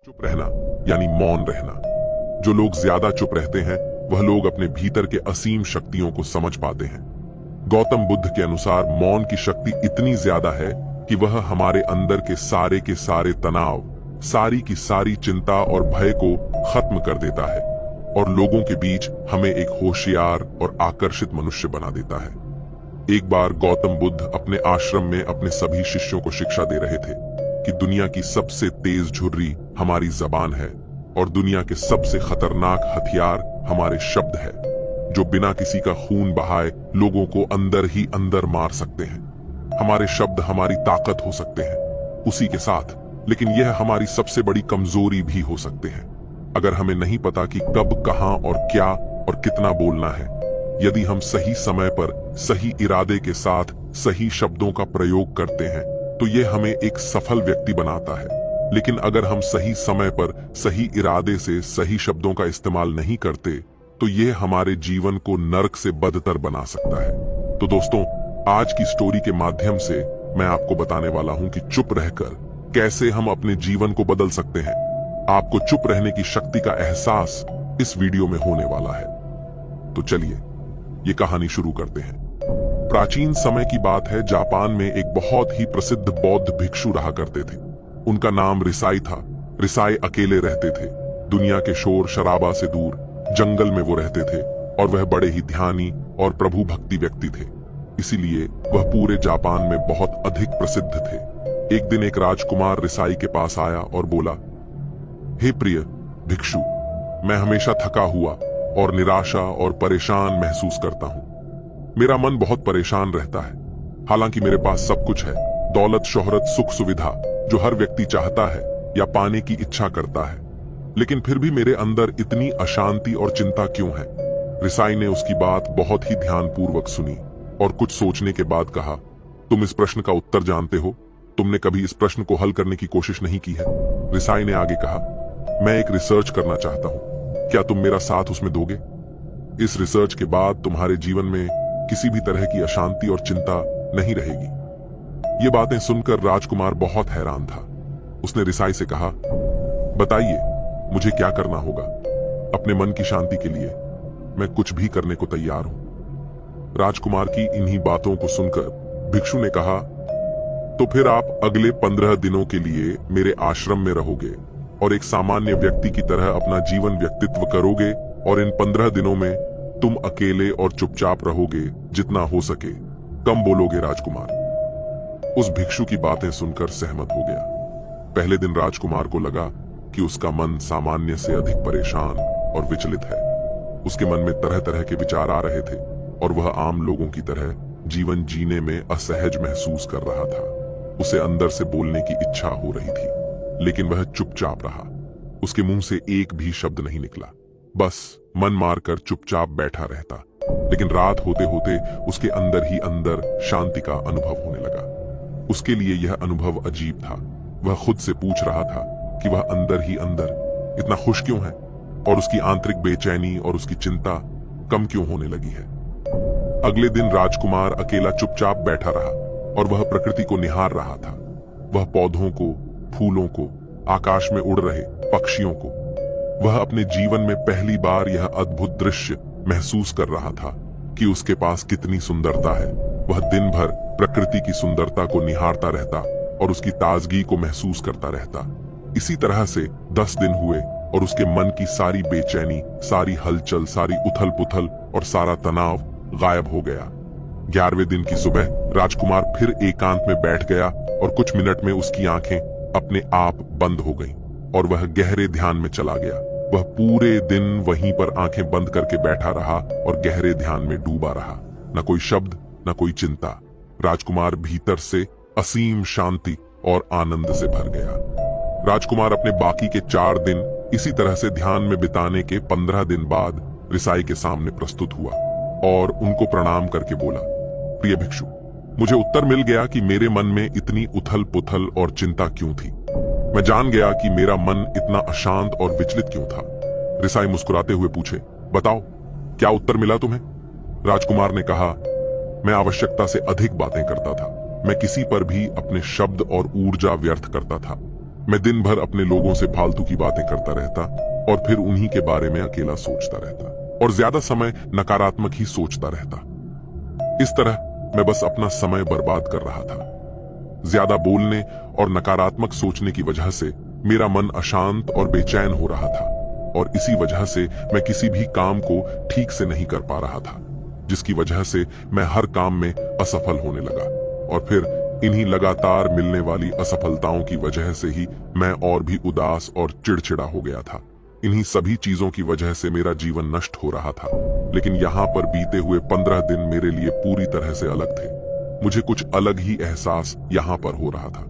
चुप रहना यानी मौन रहना। जो लोग ज्यादा चुप रहते हैं वह लोग अपने भीतर के असीम शक्तियों को समझ पाते हैं। गौतम बुद्ध के अनुसार मौन की शक्ति इतनी ज्यादा है कि वह हमारे अंदर के सारे तनाव, सारी की सारी चिंता और भय को खत्म कर देता है और लोगों के बीच हमें एक होशियार और आकर्षित मनुष्य बना देता है। एक बार गौतम बुद्ध अपने आश्रम में अपने सभी शिष्यों को शिक्षा दे रहे थे कि दुनिया की सबसे तेज झुर्री हमारी जबान है और दुनिया के सबसे खतरनाक हथियार हमारे शब्द है, जो बिना किसी का खून बहाए लोगों को अंदर ही अंदर मार सकते हैं। हमारे शब्द हमारी ताकत हो सकते हैं उसी के साथ, लेकिन यह हमारी सबसे बड़ी कमजोरी भी हो सकते हैं अगर हमें नहीं पता कि कब, कहां और क्या और कितना बोलना है। यदि हम सही समय पर सही इरादे के साथ सही शब्दों का प्रयोग करते हैं तो यह हमें एक सफल व्यक्ति बनाता है, लेकिन अगर हम सही समय पर सही इरादे से सही शब्दों का इस्तेमाल नहीं करते तो यह हमारे जीवन को नर्क से बदतर बना सकता है। तो दोस्तों, आज की स्टोरी के माध्यम से मैं आपको बताने वाला हूं कि चुप रहकर कैसे हम अपने जीवन को बदल सकते हैं। आपको चुप रहने की शक्ति का एहसास इस वीडियो में होने वाला है। तो चलिए ये कहानी शुरू करते हैं। प्राचीन समय की बात है। जापान में एक बहुत ही प्रसिद्ध बौद्ध भिक्षु रहा करते थे। उनका नाम रिसाई था। रिसाई अकेले रहते थे। दुनिया के शोर शराबा से दूर जंगल में वो रहते थे और वह बड़े ही ध्यानी और प्रभु भक्ति व्यक्ति थे, इसीलिए वह पूरे जापान में बहुत अधिक प्रसिद्ध थे। एक दिन एक राजकुमार रिसाई के पास आया और बोला, हे प्रिय भिक्षु, मैं हमेशा थका हुआ और निराशा और परेशान महसूस करता हूं। मेरा मन बहुत परेशान रहता है। हालांकि मेरे पास सब कुछ है, दौलत, शोहरत, सुख सुविधा जो हर व्यक्ति चाहता है या पाने की इच्छा करता है, लेकिन फिर भी मेरे अंदर इतनी अशांति और चिंता क्यों है? रिसाई ने उसकी बात बहुत ही ध्यानपूर्वक सुनी और कुछ सोचने के बाद कहा, तुम इस प्रश्न का उत्तर जानते हो? तुमने कभी इस प्रश्न को हल करने की कोशिश नहीं की है? रिसाई ने आगे कहा, मैं एक रिसर्च करना चाहता हूं, क्या तुम मेरा साथ उसमें दोगे? इस रिसर्च के बाद तुम्हारे जीवन में किसी भी तरह की अशांति और चिंता नहीं रहेगी। ये बातें सुनकर राजकुमार बहुत हैरान था। उसने रिसाई से कहा, बताइए मुझे क्या करना होगा? अपने मन की शांति के लिए मैं कुछ भी करने को तैयार हूं। राजकुमार की इन्हीं बातों को सुनकर भिक्षु ने कहा, तो फिर आप अगले 15 दिनों के लिए मेरे आश्रम में रहोगे और एक सामान्य व्यक्ति की तरह अपना जीवन व्यक्तित्व करोगे और इन 15 दिनों में तुम अकेले और चुपचाप रहोगे, जितना हो सके कम बोलोगे। राजकुमार उस भिक्षु की बातें सुनकर सहमत हो गया। पहले दिन राजकुमार को लगा कि उसका मन सामान्य से अधिक परेशान और विचलित है। उसके मन में तरह तरह के विचार आ रहे थे और वह आम लोगों की तरह जीवन जीने में असहज महसूस कर रहा था। उसे अंदर से बोलने की इच्छा हो रही थी, लेकिन वह चुपचाप रहा। उसके मुंह से एक भी शब्द नहीं निकला, बस मन मारकर चुपचाप बैठा रहता। लेकिन रात होते होते उसके अंदर ही अंदर शांति का अनुभव होने लगा। उसके लिए यह अनुभव अजीब था। वह खुद से पूछ रहा था कि वह अंदर ही अंदर इतना खुश क्यों है और उसकी आंतरिक बेचैनी और उसकी चिंता कम क्यों होने लगी है। अगले दिन राजकुमार अकेला चुपचाप बैठा रहा और वह प्रकृति को निहार रहा था। वह पौधों को, फूलों को, आकाश में उड़ रहे पक्षियों को, वह अपने जीवन में पहली बार यह अद्भुत दृश्य महसूस कर रहा था कि उसके पास कितनी सुंदरता है। वह दिन भर प्रकृति की सुंदरता को निहारता रहता और उसकी ताजगी को महसूस करता रहता। इसी तरह से 10 दिन हुए और उसके मन की सारी बेचैनी, सारी हलचल, सारी उथल पुथल और सारा तनाव गायब हो गया। 11वें दिन की सुबह राजकुमार फिर एकांत में बैठ गया और कुछ मिनट में उसकी आंखें अपने आप बंद हो गईं और वह गहरे ध्यान में चला गया। वह पूरे दिन वहीं पर आंखें बंद करके बैठा रहा और गहरे ध्यान में डूबा रहा। न कोई शब्द, न कोई चिंता। राजकुमार भीतर से असीम शांति और आनंद से भर गया। राजकुमार अपने बाकी के 4 दिन इसी तरह से ध्यान में बिताने के 15 दिन बाद रिसाई के सामने प्रस्तुत हुआ और उनको प्रणाम करके बोला, प्रिय भिक्षु, मुझे उत्तर मिल गया कि मेरे मन में इतनी उथल पुथल और चिंता क्यों थी। मैं जान गया कि मेरा मन इतना अशांत और विचलित क्यों था। रिसाई मुस्कुराते हुए पूछे, बताओ क्या उत्तर मिला तुम्हें? राजकुमार ने कहा, मैं आवश्यकता से अधिक बातें करता था। मैं किसी पर भी अपने शब्द और ऊर्जा व्यर्थ करता था। मैं दिन भर अपने लोगों से फालतू की बातें करता रहता और फिर उन्हीं के बारे में अकेला सोचता रहता और ज्यादा समय नकारात्मक ही सोचता रहता। इस तरह मैं बस अपना समय बर्बाद कर रहा था। ज्यादा बोलने और नकारात्मक सोचने की वजह से मेरा मन अशांत और बेचैन हो रहा था और इसी वजह से मैं किसी भी काम को ठीक से नहीं कर पा रहा था, जिसकी वजह से मैं हर काम में असफल होने लगा। और फिर इन्हीं लगातार मिलने वाली असफलताओं की वजह से ही मैं और भी उदास और चिड़चिड़ा हो गया था। इन्हीं सभी चीजों की वजह से मेरा जीवन नष्ट हो रहा था। लेकिन यहाँ पर बीते हुए 15 दिन मेरे लिए पूरी तरह से अलग थे। मुझे कुछ अलग ही एहसास यहाँ पर हो रहा था।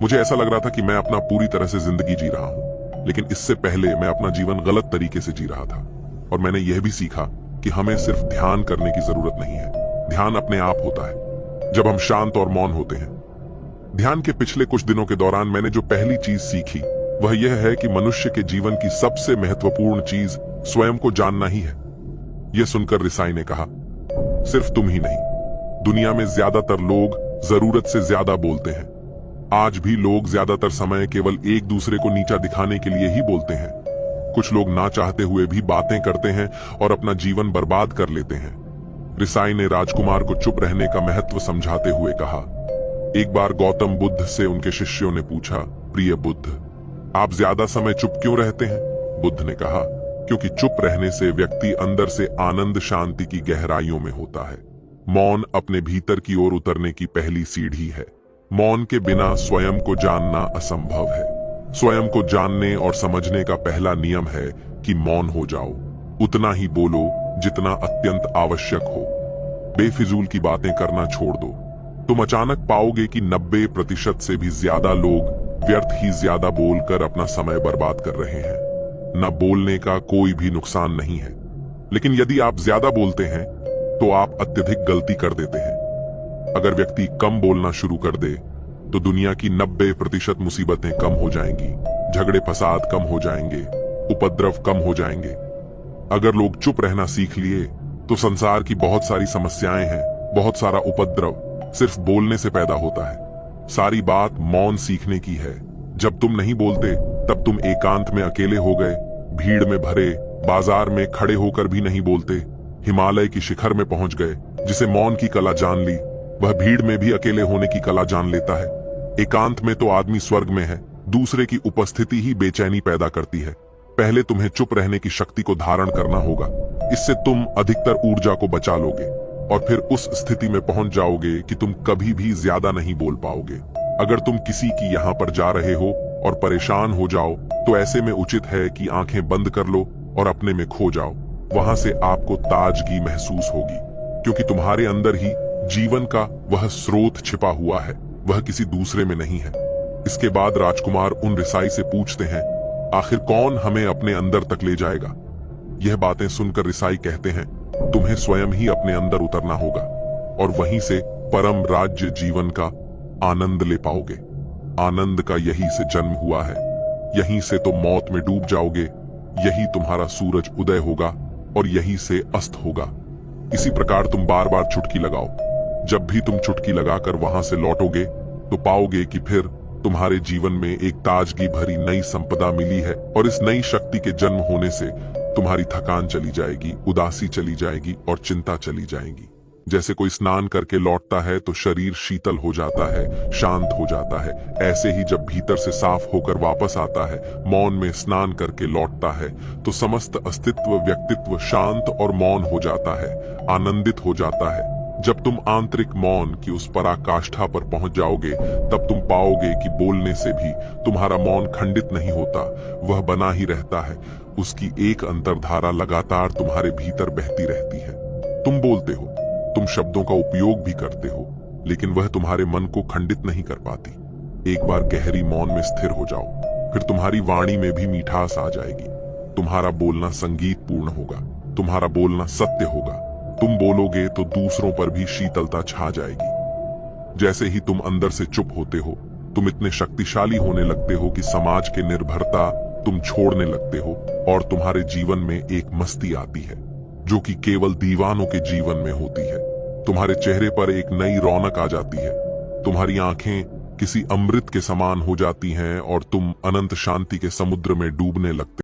मुझे ऐसा लग रहा था कि मैं अपना पूरी तरह से जिंदगी जी रहा हूँ, लेकिन इससे पहले मैं अपना जीवन गलत तरीके से जी रहा था। और मैंने यह भी सीखा कि हमें सिर्फ ध्यान करने की जरूरत नहीं है, ध्यान अपने आप होता है जब हम शांत और मौन होते हैं। ध्यान के पिछले कुछ दिनों के दौरान मैंने जो पहली चीज सीखी वह यह है कि मनुष्य के जीवन की सबसे महत्वपूर्ण चीज स्वयं को जानना ही है। यह सुनकर रिसाई ने कहा, सिर्फ तुम ही नहीं, दुनिया में ज्यादातर लोग जरूरत से ज्यादा बोलते हैं। आज भी लोग ज्यादातर समय केवल एक दूसरे को नीचा दिखाने के लिए ही बोलते हैं। कुछ लोग ना चाहते हुए भी बातें करते हैं और अपना जीवन बर्बाद कर लेते हैं। रिसाई ने राजकुमार को चुप रहने का महत्व समझाते हुए कहा, एक बार गौतम बुद्ध से उनके शिष्यों ने पूछा, प्रिय बुद्ध, आप ज्यादा समय चुप क्यों रहते हैं? बुद्ध ने कहा, क्योंकि चुप रहने से व्यक्ति अंदर से आनंद शांति की गहराइयों में होता है। मौन अपने भीतर की ओर उतरने की पहली सीढ़ी है। मौन के बिना स्वयं को जानना असंभव है। स्वयं को जानने और समझने का पहला नियम है कि मौन हो जाओ। उतना ही बोलो जितना अत्यंत आवश्यक हो। बेफिजूल की बातें करना छोड़ दो। तुम अचानक पाओगे कि 90% से भी ज्यादा लोग व्यर्थ ही ज्यादा बोलकर अपना समय बर्बाद कर रहे हैं। न बोलने का कोई भी नुकसान नहीं है, लेकिन यदि आप ज्यादा बोलते हैं तो आप अत्यधिक गलती कर देते हैं। अगर व्यक्ति कम बोलना शुरू कर दे तो दुनिया की 90% मुसीबतें कम हो जाएंगी, झगड़े फसाद कम हो जाएंगे, उपद्रव कम हो जाएंगे। अगर लोग चुप रहना सीख लिए तो संसार की बहुत सारी समस्याएं हैं, बहुत सारा उपद्रव सिर्फ बोलने से पैदा होता है। सारी बात मौन सीखने की है। जब तुम नहीं बोलते तब तुम एकांत में अकेले हो गए, भीड़ में भरे बाजार में खड़े होकर भी नहीं बोलते, हिमालय की शिखर में पहुंच गए। जिसे मौन की कला जान ली वह भीड़ में भी अकेले होने की कला जान लेता है। एकांत में तो आदमी स्वर्ग में है, दूसरे की उपस्थिति ही बेचैनी पैदा करती है। पहले तुम्हें चुप रहने की शक्ति को धारण करना होगा, इससे तुम अधिकतर ऊर्जा को बचा लोगे और फिर उस स्थिति में पहुंच जाओगे कि तुम कभी भी ज्यादा नहीं बोल पाओगे। अगर तुम किसी की यहाँ पर जा रहे हो और परेशान हो जाओ तो ऐसे में उचित है कि आंखें बंद कर लो और अपने में खो जाओ। वहां से आपको ताजगी महसूस होगी, क्योंकि तुम्हारे अंदर ही जीवन का वह स्रोत छिपा हुआ है, वह किसी दूसरे में नहीं है। इसके बाद राजकुमार उन रिसाई से पूछते हैं, आखिर कौन हमें अपने अंदर तक ले जाएगा? यह बातें सुनकर रिसाई कहते हैं, तुम्हें स्वयं ही अपने अंदर उतरना होगा और वहीं से परम राज्य जीवन का आनंद ले पाओगे। आनंद का यहीं से जन्म हुआ है, यहीं से तो मौत में डूब जाओगे, यही तुम्हारा सूरज उदय होगा और यहीं से अस्त होगा। इसी प्रकार तुम बार बार चुटकी लगाओ। जब भी तुम चुटकी लगाकर वहां से लौटोगे तो पाओगे कि फिर तुम्हारे जीवन में एक ताजगी भरी नई संपदा मिली है और इस नई शक्ति के जन्म होने से तुम्हारी थकान चली जाएगी, उदासी चली जाएगी और चिंता चली जाएगी। जैसे कोई स्नान करके लौटता है तो शरीर शीतल हो जाता है, शांत हो जाता है, ऐसे ही जब भीतर से साफ होकर वापस आता है, मौन में स्नान करके लौटता है, तो समस्त अस्तित्व व्यक्तित्व शांत और मौन हो जाता है, आनंदित हो जाता है। जब तुम आंतरिक मौन की उस पराकाष्ठा पर पहुंच जाओगे तब तुम पाओगे कि बोलने से भी तुम्हारा मौन खंडित नहीं होता, वह बना ही रहता है। उसकी एक अंतर्धारा लगातार तुम्हारे भीतर बहती रहती है। तुम बोलते हो, तुम शब्दों का उपयोग भी करते हो, लेकिन वह तुम्हारे मन को खंडित नहीं कर पाती। एक बार गहरी मौन में स्थिर हो जाओ, फिर तुम्हारी वाणी में भी मिठास आ जाएगी। तुम्हारा बोलना संगीत पूर्ण होगा, तुम्हारा बोलना सत्य होगा। तुम बोलोगे तो दूसरों पर भी शीतलता छा जाएगी। जैसे ही तुम अंदर से चुप होते हो, तुम इतने शक्तिशाली होने लगते हो कि समाज के निर्भरता तुम छोड़ने लगते हो और तुम्हारे जीवन में एक मस्ती आती है जो कि केवल दीवानों के जीवन में होती है। तुम्हारे चेहरे पर एक नई रौनक आ जाती है, तुम्हारी आंखें किसी अमृत के समान हो जाती हैं और तुम अनंत शांति के समुद्र में डूबने लगते